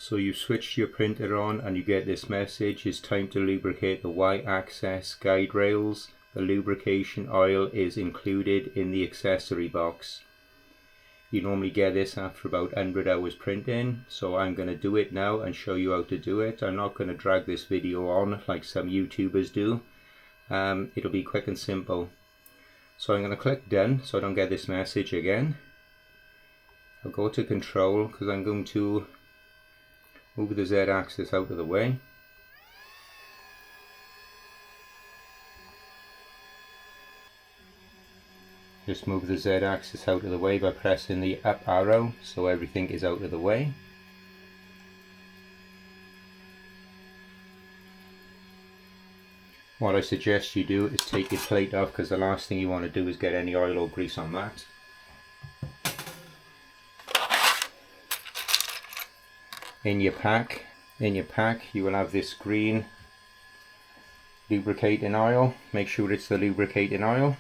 So you switched your printer on and you get this message: it's time to lubricate the Y-axis guide rails. The lubrication oil is included in the accessory box. You normally get this after about 100 hours printing, so I'm going to do it now and show you how to do it. I'm not going to drag this video on like some YouTubers do. It'll be quick and simple. So I'm going to click done so I don't get this message again. I'll go to control because I'm going to move the Z-axis out of the way. Just move the Z-axis out of the way by pressing the up arrow so everything is out of the way. What I suggest you do is take your plate off, because the last thing you want to do is get any oil or grease on that. In your pack you will have this green lubricating oil. Make sure it's the lubricating oil.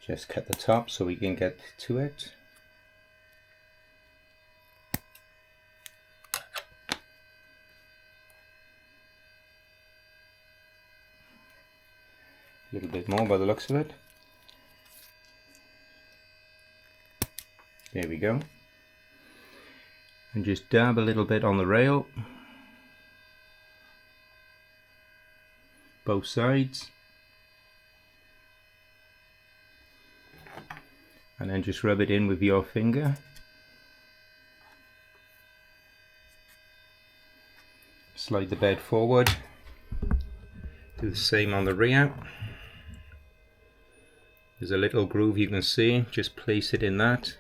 Just cut the top so we can get to it. A little bit more by the looks of it. There we go. And just dab a little bit on the rail. Both sides. And then just rub it in with your finger. Slide the bed forward. Do the same on the rear. There's a little groove you can see, just place it in that.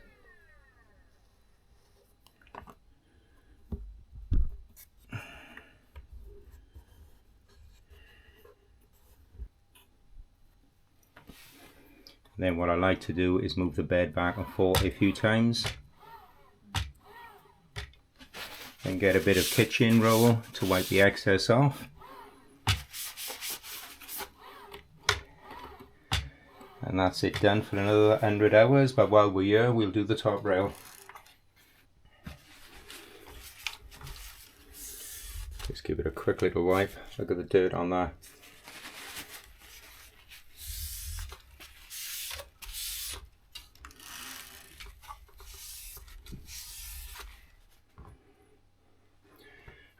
Then what I like to do is move the bed back and forth a few times. Then get a bit of kitchen roll to wipe the excess off. And that's it, done for another 100 hours, but while we're here we'll do the top rail. Just give it a quick little wipe. Look at the dirt on that.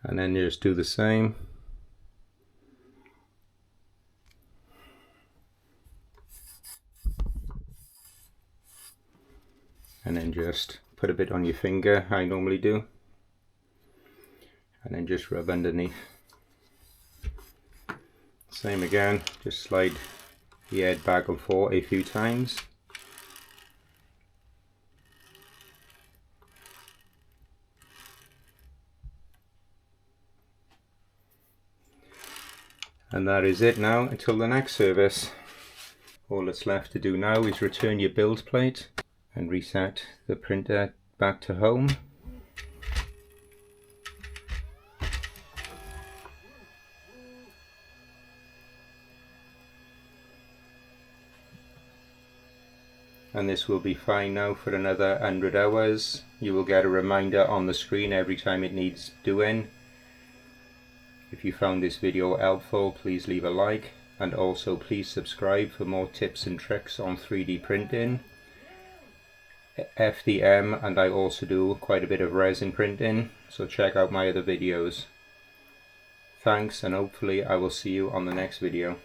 And then you just do the same. And then just put a bit on your finger, I normally do. And then just rub underneath. Same again, just slide the head back and forth a few times. And that is it now until the next service. All that's left to do now is return your build plate and reset the printer back to home. And this will be fine now for another 100 hours. You will get a reminder on the screen every time it needs doing. If you found this video helpful, please leave a like, and also please subscribe for more tips and tricks on 3D printing, FDM, and I also do quite a bit of resin printing, so check out my other videos. Thanks, and hopefully I will see you on the next video.